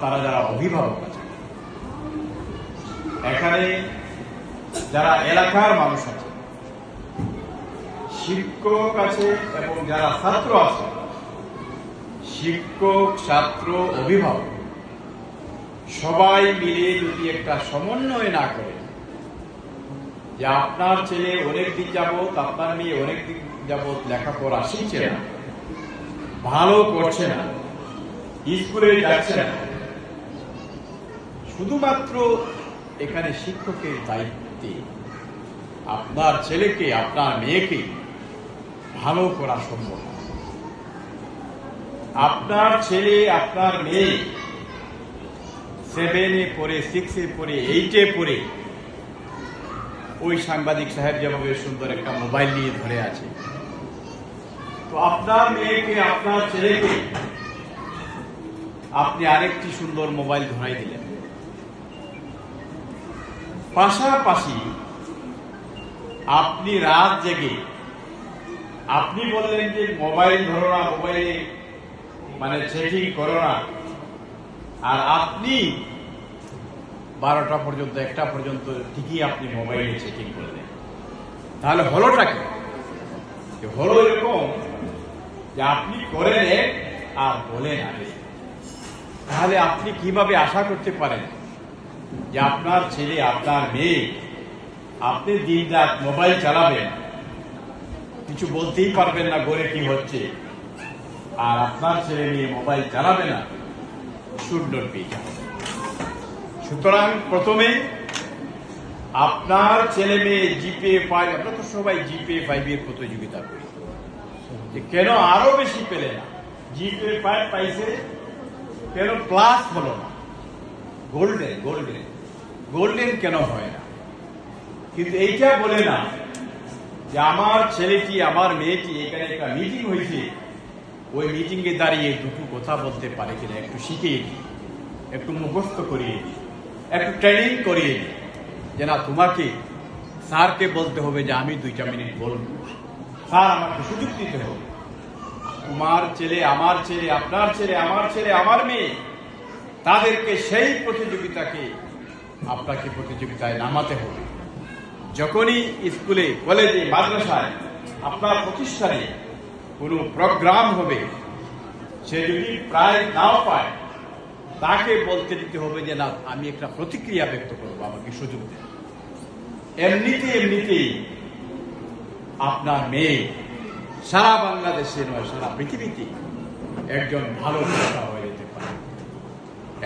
তারা যারা অভিভাবক আছে, এখানে যারা এলাকার মানুষ আছে, শিক্ষক আছে এবং যারা ছাত্র আছে, শিক্ষক, ছাত্র, অভিভাবক সবাই মিলে যদি একটা সমন্বয় না করে যে আপনার ছেলে অনেক দিন যাবত, আপনার মেয়ে অনেক দিন যাবত লেখাপড়া শিখছে না, ভালো করছে না, স্কুলে যাচ্ছে না, শুধুমাত্র এখানে শিক্ষকের দায়িত্বে আপনার ছেলেকে, আপনার মেয়েকে ভালো করা সম্ভব। আপনার ছেলে, আপনার মেয়ে 7-এ পড়ে, 6-এ পড়ে, 8-এ পড়ে ওই সাংবাদিক সাহেব যেভাবে সুন্দর একটা মোবাইল নিয়ে ধরে আছে, তো আপনার মেয়েকে, আপনার ছেলেকে আপনি আরেকটি সুন্দর মোবাইল ধরাই দিলেন। পাশাপাশি আপনি রাত জেগে আপনি বললেন যে মোবাইল ধরো না, মোবাইলে মানে চেকিং করো না, আর আপনি 12টা পর্যন্ত, 1টা পর্যন্ত ঠিকই আপনি মোবাইলে চেকিং করলেন। তাহলে হলোটা কি? হলো এরকম যে আপনি করেন এক আর বলেন আগে। তাহলে আপনি কিভাবে আশা করতে পারেন যে আপনার ছেলে, আপনার মেয়ে, আপনি দিন রাত মোবাইল চালাবেন, কিছু বলতেই পারবেন না ঘরে কি হচ্ছে, আর আপনার ছেলে মেয়ে মোবাইল চালাবে না, সুন্দর পেয়ে যাবে। সুতরাং প্রথমে আপনার ছেলে মেয়ে জিপে 5, আমরা তো সবাই জিপে 5-এর প্রতিযোগিতা করি, যে কেন আরো বেশি পেলে না, জিপে 5 পাইছে কেন প্লাস হলো না, গোল্ডেন গোল্ডেন গোল্ডেন কেন হয় না? কিন্তু এইটা বলে না যে আমার ছেলেটি, আমার মেয়েটি এখানে একটা মিটিং হয়েছে, ওই মিটিং এ দাঁড়িয়ে দুটো কথা বলতে পারে কিনা একটু শিখিয়ে দিই, একটু মুখস্থ করিয়ে দিই, একটু ট্রেনিং করিয়ে দিই, যে না তোমাকে স্যারকে বলতে হবে যে আমি 2টা মিনিট বলবো, স্যার আমাকে সুযোগ দিতে হবে। তোমার ছেলে, আমার ছেলে, আপনার ছেলে, আমার ছেলে, আমার মেয়ে, তাদেরকে সেই প্রতিযোগিতাকে আপনাকে প্রতিযোগিতায় নামাতে হবে। যখনই স্কুলে, কলেজে, মাদ্রাসায়, আপনার প্রতিষ্ঠানে কোনো প্রোগ্রাম হবে, সে যদি প্রায় নাও পায়, তাকে বলতে দিতে হবে যে না আমি একটা প্রতিক্রিয়া ব্যক্ত করবো, আমাকে সুযোগ দেন। এমনিতেই আপনার মেয়ে সারা বাংলাদেশে নয়, সারা পৃথিবীতে একজন ভালো বক্তা হয়ে যেতে পারে।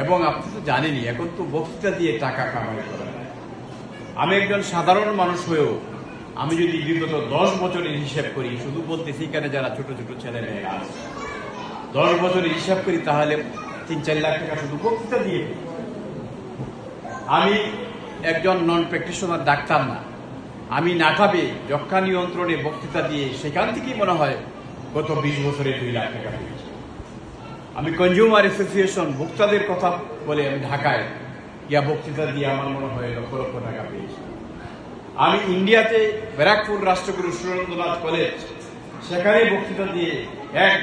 এবং আপনি তো জানেনই, এখন তো বক্তৃতা দিয়ে টাকা কামাই করা যায়। আমি একজন সাধারণ মানুষ হয়েও আমি যদি বিগত 10 বছরের হিসাব করি, শুধু বলতেছি এখানে যারা ছোট ছোট ছেলে মেয়েরা আছে, 10 বছরের হিসাব করি, তাহলে 3-4 লাখ টাকা শুধু বক্তৃতা দিয়ে। আমি একজন নন প্র্যাকটিশনার ডাক্তার না, আমি নাটাবে যক্ষা নিয়ন্ত্রণে বক্তৃতা দিয়ে সেখান থেকেই মনে হয় গত 20 বছরে 2 লাখ টাকা পেয়েছি। আমি কনজিউমার অ্যাসোসিয়েশন ভোক্তাদের কথা বলে আমি ঢাকায় গিয়া বক্তৃতা দিয়ে আমার মনে হয় লক্ষ লক্ষ টাকা পেয়েছি। আমি ইন্ডিয়াতে ব্যারাকপুর রাষ্ট্রগুরু সুরেন্দ্রনাথ কলেজ, সেখানে বক্তৃতা দিয়ে এক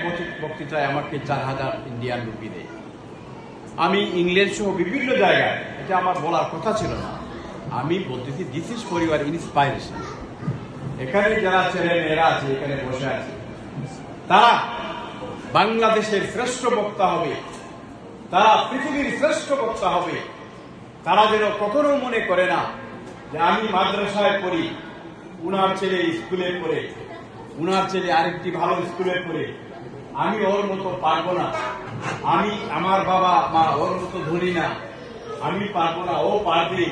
বক্তৃতায় আমাকে 4000 ইন্ডিয়ান রুপি দেয়। আমি ইংল্যান্ড সহ বিভিন্ন জায়গায়, এটা আমার বলার কথা ছিল না, আমি বলতেছি this is for your inspiration. এখানে যারা ছেলে মেয়েরা আছে, এখানে বসে আছে, তারা বাংলাদেশের শ্রেষ্ঠ বক্তা হবে, তারা পৃথিবীর শ্রেষ্ঠ বক্তা হবে। তারা যেন কখনো মনে করে না যে আমি মাদ্রাসায় পড়ি, উনার ছেলে স্কুলে পড়ে, উনার ছেলে আরেকটি ভালো স্কুলে পড়ে, আমি ওর মতো পারবো না, আমি, আমার বাবা মা ওর মতো ধনী না, আমি পারবো না, ও পারবে।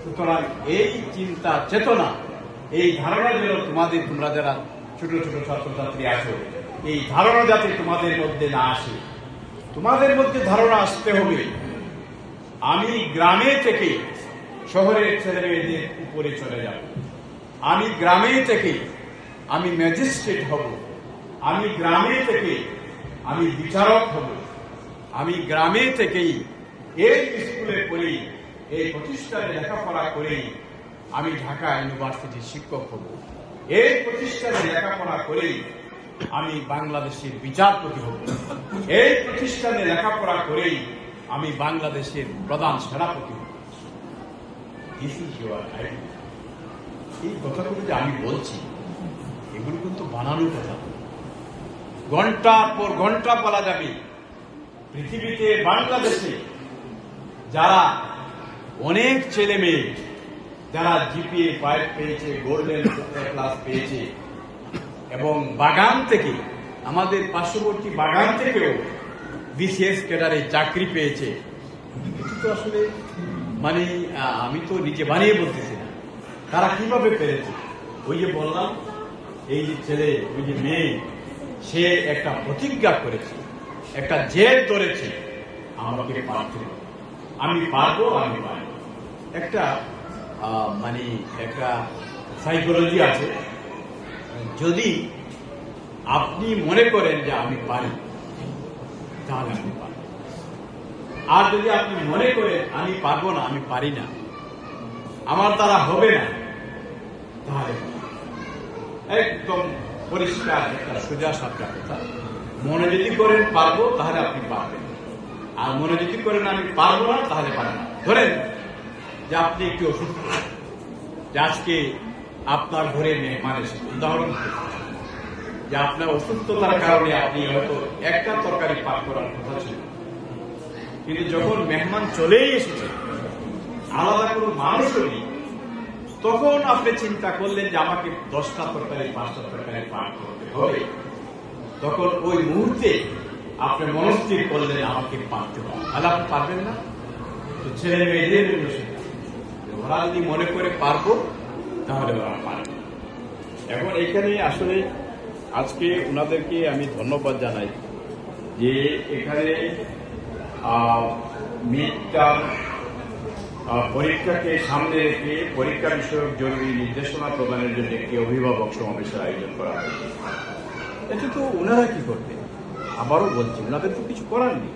সুতরাং এই চিন্তা চেতনা, এই ধারণা যেন তোমরা যারা ছোট ছোট ছাত্রছাত্রী আছো, এই ধারণা যাতে তোমাদের মধ্যে না আসে। তোমাদের মধ্যে ধারণা আসতে হবে আমি গ্রামে থেকে শহরের ছেলে মেয়েদের উপরে চলে যাব, আমি গ্রামে থেকে আমি ম্যাজিস্ট্রেট হব, আমি গ্রামে থেকে আমি বিচারক হব, আমি গ্রামে থেকেই এই স্কুলে পড়ি, এই প্রতিষ্ঠানে লেখাপড়া করেই আমি ঢাকা ইউনিভার্সিটির শিক্ষক হব, এই প্রতিষ্ঠানে লেখাপড়া করেই আমি বাংলাদেশের বিচারপতি হব, এই প্রতিষ্ঠানে লেখাপড়া করেই আমি বাংলাদেশের প্রধান সেনাপতি। This is your ID. এই কথাগুলো যে আমি বলছি, এগুলো কিন্তু বানানো কথা। ঘন্টার পর ঘন্টা বলা যাবে পৃথিবীতে, বাংলাদেশে যারা অনেক ছেলে মেয়ে যারা জিপিএ 5 পেয়েছে, গোল্ডেন ক্লাস পেয়েছে, এবং বাগান থেকে, আমাদের পার্শ্ববর্তী বাগান থেকেও বিসিএস ক্যাডারে চাকরি পেয়েছে। কিছু তো আসলে মানে আমি তো নিজে বানিয়ে বলতেছি না, তারা কিভাবে পেরেছে। ওই যে বললাম, এই যে ছেলে, ওই যে মেয়ে, সে একটা প্রতিজ্ঞা করেছে, একটা জেদ ধরেছে, আমাকে পারতে হবে, আমি পারবো, আমি পারবো। একটা মানে একটা সাইকোলজি আছে, যদি আপনি মনে করেন যে আমি পারি, তাহলে আপনি পারবেন। আর যদি আপনি মনে করেন আমি পারবো না, আমি পারি না, আমার দ্বারা হবে না, তাহলে একদম পরিষ্কার একটা সোজা সাপটা কথা। মনে যদি করেন পারবো, তাহলে আপনি পারবেন। আর মনে যদি করেন আমি পারবো না, তাহলে পারবেন না। ধরেন যে আপনি একটু অসুস্থ, যে আজকে আপনার ঘরে মেহমান এসেছে, উদাহরণ যে আপনার অসুস্থতার কারণে আপনি হয়তো একটা তরকারি পাক করার কথা ছিল, কিন্তু যখন মেহমান চলেই এসেছে, আলাদা কোনো মানুষও নেই, তখন আপনি চিন্তা করলেন যে আমাকে 10টা তরকারি 5টা তরকারি পাক করতে হবে। তখন ওই মুহূর্তে আপনি মনস্থির করলেন আমাকে পারতে হবে, তাহলে আপনি পারবেন না। তো ছেলে মেয়েদের ওরা যদি মনে করে পারবো, তাহলে ওরা পারবে। এখন এখানে আসলে আজকে ওনাদেরকে আমি ধন্যবাদ জানাই যে এখানে মিডটার্ম পরীক্ষাকে সামনে রেখে পরীক্ষা বিষয়ক জরুরি নির্দেশনা প্রদানের জন্য একটি অভিভাবক সমাবেশের আয়োজন করা হয়েছে। এটা তো ওনারা কি করবেন, আবারও বলছি, ওনাদের তো কিছু করার নেই।